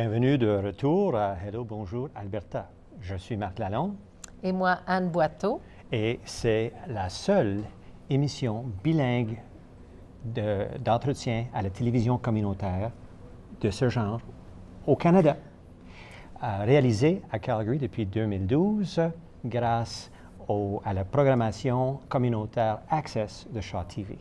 Bienvenue de retour à Hello, bonjour, Alberta. Je suis Marc Lalonde. Et moi, Anne Boiteau. Et c'est la seule émission bilingue d'entretien à la télévision communautaire de ce genre au Canada, réalisée à Calgary depuis 2012 grâce à la programmation communautaire Access de Shaw TV.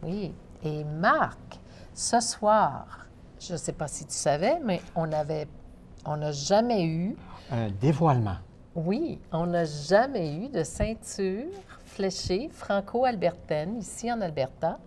Oui, et Marc, ce soir, je ne sais pas si tu savais, mais on n'a jamais eu... Un dévoilement. Oui, on n'a jamais eu de ceinture fléchée franco-albertaine ici en Alberta.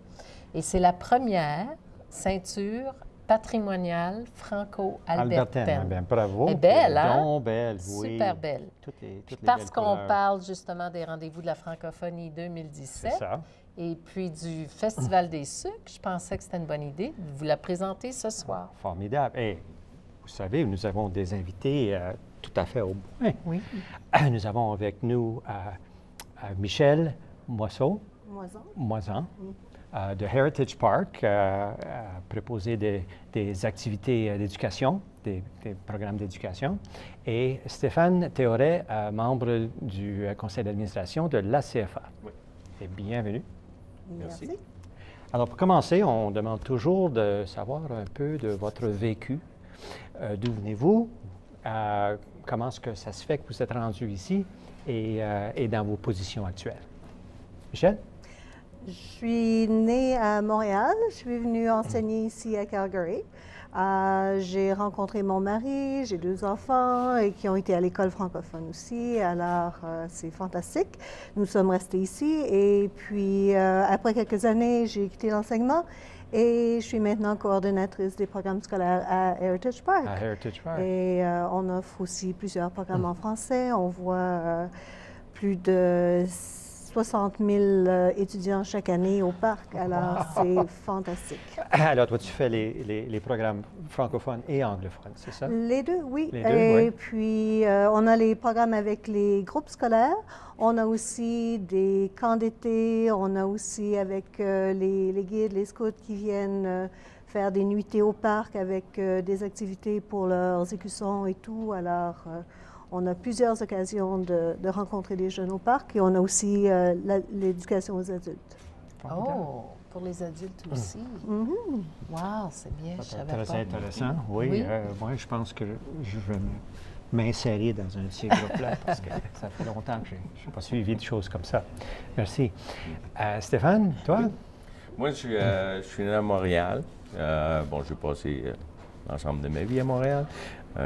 Et c'est la première ceinture patrimoniale franco-albertaine. Bien, bravo. Elle est belle, hein? Donc belle, oui. Super belle. Toutes les Parce belles qu'on couleurs. parle justement des rendez-vous de la francophonie 2017. C'est ça. Et puis du Festival des sucres, je pensais que c'était une bonne idée de vous la présenter ce soir. Formidable. Et vous savez, nous avons des invités tout à fait au point. Oui. Nous avons avec nous Michel Moisan de Heritage Park, proposer des activités d'éducation, des programmes d'éducation, et Stéphane Théoret, membre du conseil d'administration de l'ACFA. Oui. Et bienvenue. Merci. Alors, pour commencer, on demande toujours de savoir un peu de votre vécu. D'où venez-vous? Comment est-ce que ça se fait que vous êtes rendu ici et dans vos positions actuelles? Michel? Je suis née à Montréal. Je suis venue enseigner ici à Calgary. J'ai rencontré mon mari, j'ai 2 enfants et qui ont été à l'école francophone aussi. Alors, c'est fantastique. Nous sommes restés ici et puis, après quelques années, j'ai quitté l'enseignement et je suis maintenant coordonnatrice des programmes scolaires à Heritage Park. À Heritage Park. Et on offre aussi plusieurs programmes en français. On voit plus de 60 000 étudiants chaque année au parc. Alors, c'est fantastique. Alors, toi, tu fais les programmes francophones et anglophones, c'est ça? Les deux, oui. Les deux, et oui. puis, on a les programmes avec les groupes scolaires. On a aussi des camps d'été. On a aussi avec les guides, les scouts qui viennent faire des nuitées au parc avec des activités pour leurs écussons et tout. Alors, on a plusieurs occasions de rencontrer des jeunes au parc et on a aussi l'éducation aux adultes. Oh, pour les adultes aussi. Wow, c'est bien, je savais Très pas. intéressant, oui. Oui. Moi, je pense que je vais m'insérer dans un de ces groupes-là parce que ça fait longtemps que je n'ai pas suivi de choses comme ça. Merci. Stéphane, toi? Oui. Moi, je suis né à Montréal. J'ai passé l'ensemble de ma vie à Montréal.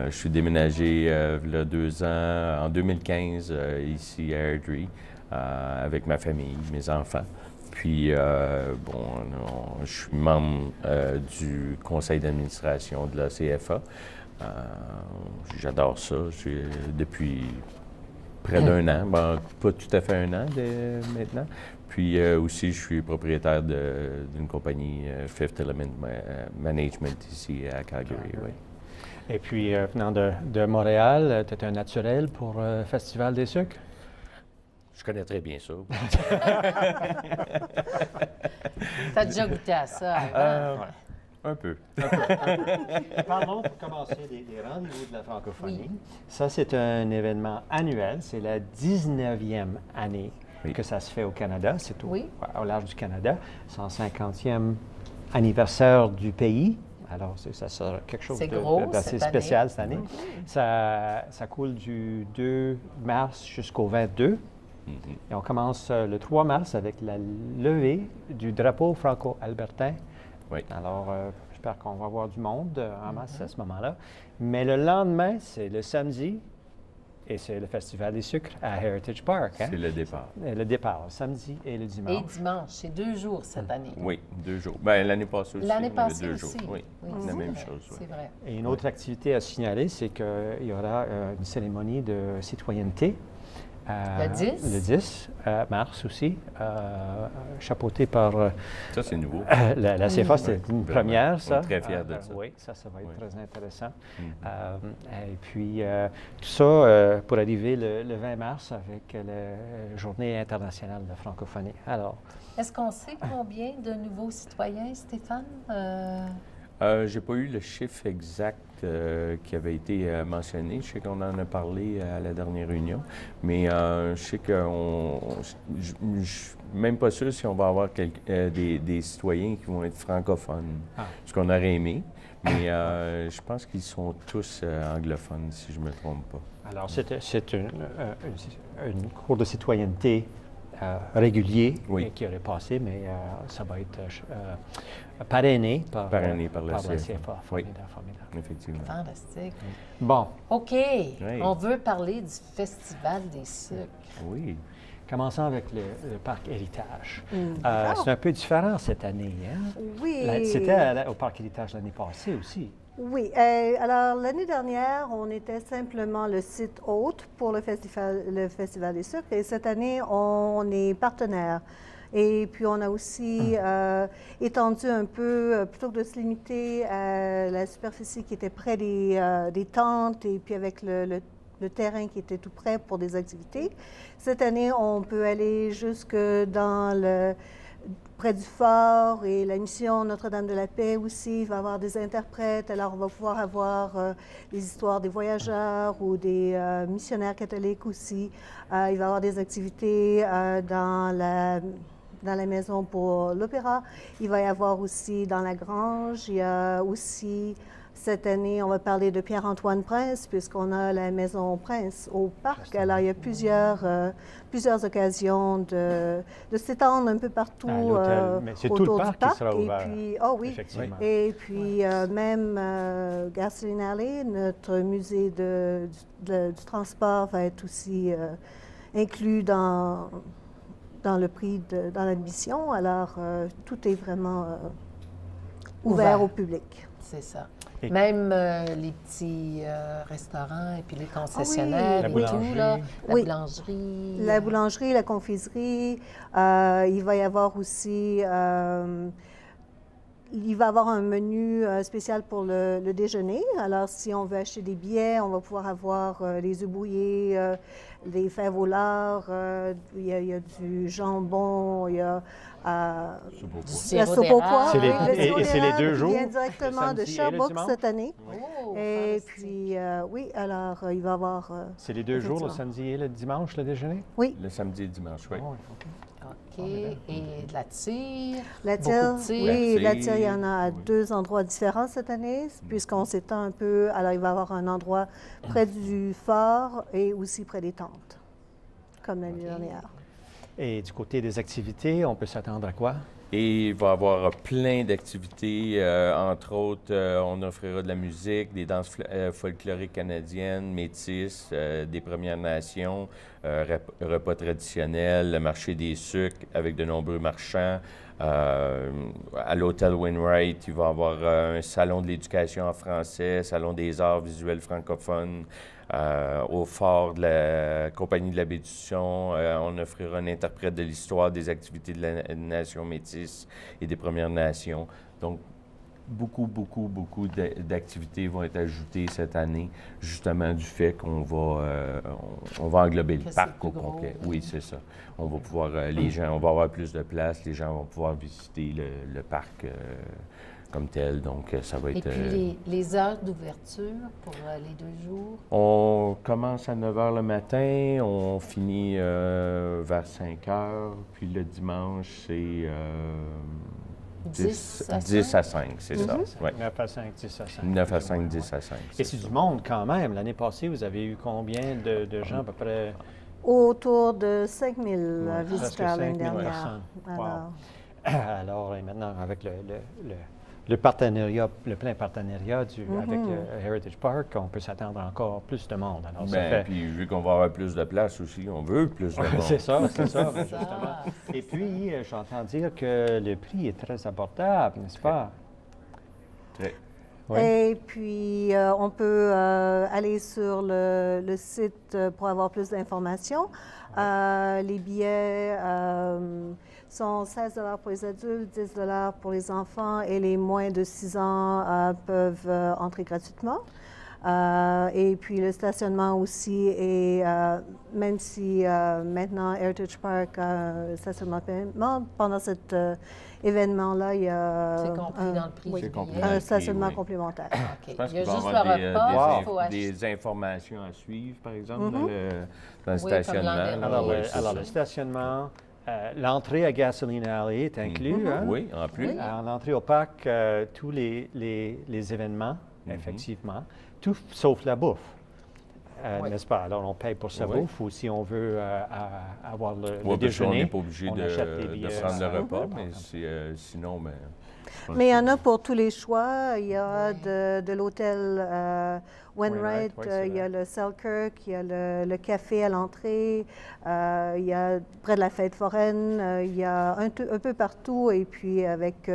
Je suis déménagé il y a 2 ans, en 2015, ici à Airdrie, avec ma famille, mes enfants. Puis, je suis membre du conseil d'administration de la CFA. J'adore ça. Depuis près d'1 an, pas tout à fait 1 an maintenant. Puis aussi, je suis propriétaire d'une compagnie Fifth Element Management ici à Calgary. Oui. Et puis, venant de Montréal, tu es un naturel pour le Festival des sucres? Je connais très bien ça. Tu as déjà goûté à ça avant? Un peu. Parlons pour commencer des rendez-vous de la francophonie. Oui. Ça, c'est un événement annuel. C'est la 19e année que ça se fait au Canada. C'est au large du Canada. 150e anniversaire du pays. Alors, ça sera quelque chose d'assez spécial cette année. Ça coule du 2 mars jusqu'au 22. Et on commence le 3 mars avec la levée du drapeau franco-albertain. Oui. Alors, j'espère qu'on va voir du monde en masse à ce moment-là. Mais le lendemain, c'est le samedi et c'est le Festival des sucres à Heritage Park. Hein? C'est le départ. Le départ, samedi et le dimanche. Et dimanche, c'est 2 jours cette année. Oui, 2 jours. Bien, l'année passée aussi, L'année on avait passée 2 aussi. jours. Oui, la même chose. Oui. C'est vrai. Et une autre activité à signaler, c'est qu'il y aura une cérémonie de citoyenneté. Le 10? Le 10 mars aussi, chapeauté par Ça, c'est nouveau. la CFA, c'est une première, ça. On est très fiers de ça. Oui, ça va être Oui. très intéressant. Et puis, tout ça pour arriver le 20 mars avec la Journée internationale de la francophonie. Alors, Est-ce qu'on sait combien de nouveaux citoyens, Stéphane? J'ai pas eu le chiffre exact qui avait été mentionné. Je sais qu'on en a parlé à la dernière réunion, mais je sais je suis même pas sûr si on va avoir des citoyens qui vont être francophones, ce qu'on aurait aimé. Mais je pense qu'ils sont tous anglophones, si je ne me trompe pas. Alors, c'est une cours de citoyenneté régulier qui aurait passé, mais ça va être parrainé par la CFA. Formidable. Effectivement. Fantastique. Bon. OK. On veut parler du Festival des sucres. Oui. Commençons avec le parc Héritage. C'est un peu différent cette année, hein? Oui. C'était au parc Héritage l'année passée aussi. Oui. Alors, l'année dernière, on était simplement le site hôte pour le Festival des sucres. Et cette année, on est partenaire. Et puis, on a aussi étendu un peu, plutôt que de se limiter à la superficie qui était près des tentes et puis avec le terrain qui était tout près pour des activités. Cette année, on peut aller jusque près du fort et la mission Notre-Dame-de-la-Paix aussi. Il va y avoir des interprètes. Alors, on va pouvoir avoir des histoires des voyageurs ou des missionnaires catholiques aussi. Il va y avoir des activités dans la maison pour l'opéra. Il va y avoir aussi dans la grange, il y a aussi, cette année, on va parler de Pierre-Antoine Prince, puisqu'on a la maison Prince au parc. Alors, il y a plusieurs occasions de s'étendre un peu partout mais c'est autour tout le du parc parc. qui sera ouvert. Et puis, oh oui, effectivement. Et puis même Gasoline Alley, notre musée du transport va être aussi inclus dans le prix, dans l'admission. Alors, tout est vraiment ouvert au public. C'est ça. Même les petits restaurants et puis les concessionnaires, la boulangerie. La boulangerie. La boulangerie, la confiserie. Il va y avoir aussi... il va y avoir un menu spécial pour le déjeuner. Alors, si on veut acheter des billets, on va pouvoir avoir les œufs brouillés, les fèves au lard, il y a du jambon, il y a la soupe au pois. Et c'est les 2 jours? Qui vient directement de Sherbrooke cette année. Oh, et puis, alors, il va y avoir... c'est les 2 jours, le samedi et le dimanche, le déjeuner? Oui. Le samedi et dimanche, oui. OK. Et de la tire? La tire, oui, la tire, il y en a à 2 endroits différents cette année, puisqu'on s'étend un peu. Alors, il va y avoir un endroit près du fort et aussi près des tentes, comme l'année dernière. Et du côté des activités, on peut s'attendre à quoi? Et il va y avoir plein d'activités. Entre autres, on offrira de la musique, des danses folkloriques canadiennes, métisses, des Premières Nations, repas traditionnels, le marché des sucres avec de nombreux marchands. À l'hôtel Wainwright, il va y avoir un salon de l'éducation en français, salon des arts visuels francophones. Au fort de la Compagnie de la baie du Son, on offrira un interprète de l'histoire des activités de la nation métisse et des Premières Nations. Donc, beaucoup d'activités vont être ajoutées cette année, justement du fait qu'on va englober le parc au complet. Oui, c'est ça. On va pouvoir, on va avoir plus de place, les gens vont pouvoir visiter le parc comme tel, donc ça va être... Et puis les heures d'ouverture pour les 2 jours? On commence à 9 h le matin, on finit vers 5 h, puis le dimanche, c'est 10 à 5, c'est ça. Ouais. 9 à 5, 10 à 5. 9 à 5, 10 à 5. Et c'est du monde quand même. L'année passée, vous avez eu combien de gens à peu près? Autour de 5 000 visiteurs l'année dernière. Alors, et maintenant, avec le partenariat, le plein partenariat avec le Heritage Park, on peut s'attendre à encore plus de monde. Alors, puis vu qu'on va avoir plus de place aussi, on veut plus de monde. c'est ça, justement. Et puis, j'entends dire que le prix est très abordable, n'est-ce pas? Très. Oui. Et puis, on peut aller sur le site pour avoir plus d'informations. Les billets sont 16 $ pour les adultes, 10 $ pour les enfants et les moins de 6 ans peuvent entrer gratuitement. Et puis le stationnement aussi. Et même si maintenant Heritage Park a un stationnement paiement, pendant cet événement-là, il y a C'est compris dans le prix du billet. un stationnement complémentaire. OK. Je pense Il y a qu'il va y juste avoir le repas, il faut acheter. des informations à suivre, par exemple, dans le comme stationnement. l'an dernier. Alors, le stationnement, l'entrée à Gasoline Alley est inclus. Hein? Oui, en plus. Oui. À l'entrée au parc, tous les événements, effectivement, tout sauf la bouffe. Oui. N'est-ce pas? Alors, on paye pour sa Oui. bouffe ou si on veut avoir le Oui, parce qu'on déjeuner, n'est pas obligé on achète des de billets. prendre le repas, mais sinon, ben, je pense Mais il y en que- a pour tous les choix. Il y a de l'hôtel Wainwright, oui, c'est il y a vrai. le Selkirk, il y a le café à l'entrée, il y a près de la fête foraine, il y a un peu partout et puis avec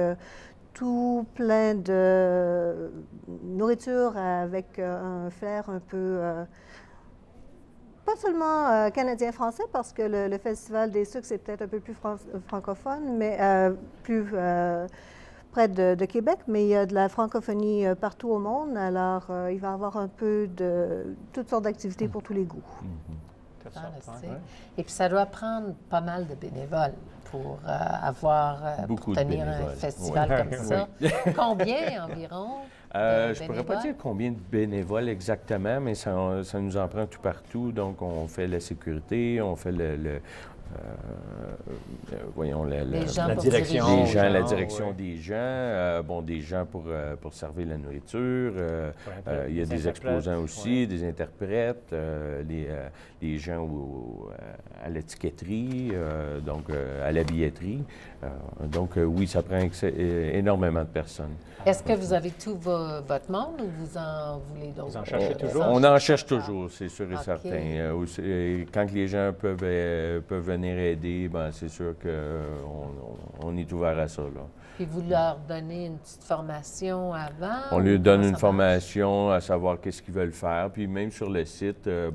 tout plein de nourriture avec un flair un peu, pas seulement canadien-français parce que le Festival des sucres c'est peut-être un peu plus francophone, mais plus près de Québec, mais il y a de la francophonie partout au monde. Alors, il va y avoir un peu de toutes sortes d'activités pour tous les goûts. Toutes sortes, Fantastique. ouais. Et puis, ça doit prendre pas mal de bénévoles pour avoir, Beaucoup pour de tenir un bénévoles. festival Oui. comme ça. Combien environ de je ne pourrais pas bénévoles? dire combien de bénévoles exactement, mais ça nous en prend tout partout. Donc, on fait la sécurité, on fait voyons, Les gens la pour direction. diriger. des gens, la gens, direction ouais. des gens, des gens pour servir la nourriture. Il y a des exposants aussi, ouais. des interprètes, les gens à l'étiquetterie, à la billetterie. Oui, ça prend énormément de personnes. Est-ce que vous avez tout votre monde ou vous en voulez d'autres? Vous en cherchez toujours? On en cherche toujours, c'est sûr et OK. certain. Quand les gens peuvent venir aider, ben, c'est sûr qu'on est ouvert à ça. Là. Puis vous leur donnez une petite formation avant? On ou lui donne comment une ça formation à savoir qu'est-ce qu'ils veulent faire. Puis même sur le site, ils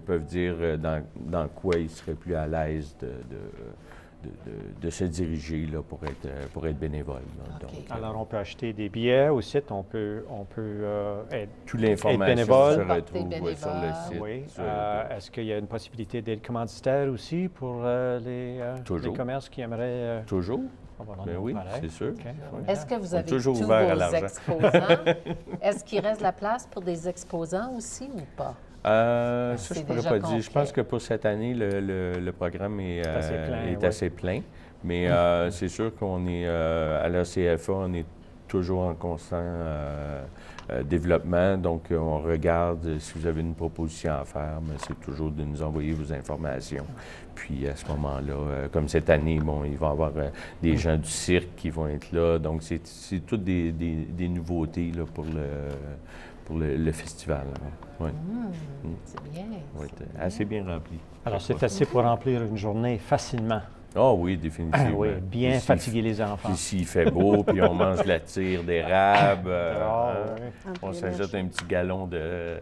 peuvent dire dans quoi ils seraient plus à l'aise de se diriger là, pour être bénévole. Là. OK. Donc, Alors, on peut acheter des billets au site, on peut être toute l'information bénévole. se Porter retrouve bénévole. sur le site. oui. sur- Est-ce qu'il y a une possibilité d'être commanditaire aussi pour les Toujours. commerces qui aimeraient Toujours? avoir un Ben nom oui, pareil? c'est sûr. OK. Oui. Est-ce que vous On est avez toujours tous ouvert à vos l'argent. exposants? Est-ce qu'il reste de la place pour des exposants aussi ou pas? Ça, C'est je ne pourrais déjà pas dire. Je complet. pense que pour cette année, le programme est oui. assez plein. Mais c'est sûr qu'on est à la CFA, on est toujours en constant développement. Donc, on regarde si vous avez une proposition à faire, mais c'est toujours de nous envoyer vos informations. Puis à ce moment-là, comme cette année, il va y avoir des gens du cirque qui vont être là. Donc, c'est toutes des nouveautés là, pour le festival. Oui. C'est bien. Va c'est être bien. assez bien rempli. Alors, c'est assez pour remplir une journée facilement. Ah oui, définitivement. Oui, bien Puis s'il- fatiguer les enfants. Puis s'il fait beau, puis on mange de la tire d'érable, Ah, hein, oui. on s'ajoute un petit galon de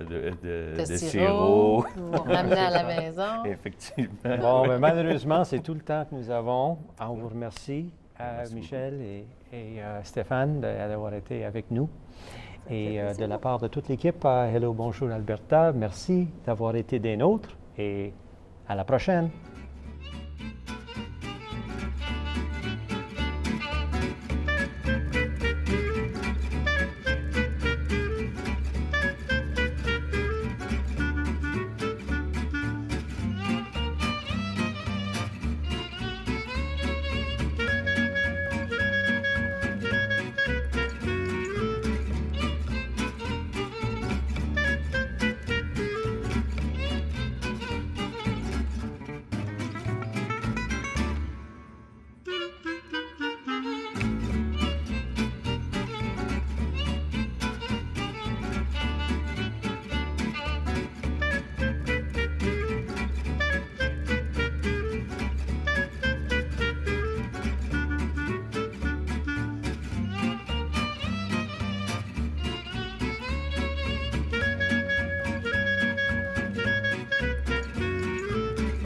De sirop. sirop pour ramener à la maison. Effectivement. Bon, mais malheureusement, c'est tout le temps que nous avons. On vous remercie, Merci Michel et Stéphane, d'avoir été avec nous. Et de la part de toute l'équipe à Hello Bonjour Alberta, merci d'avoir été des nôtres et à la prochaine.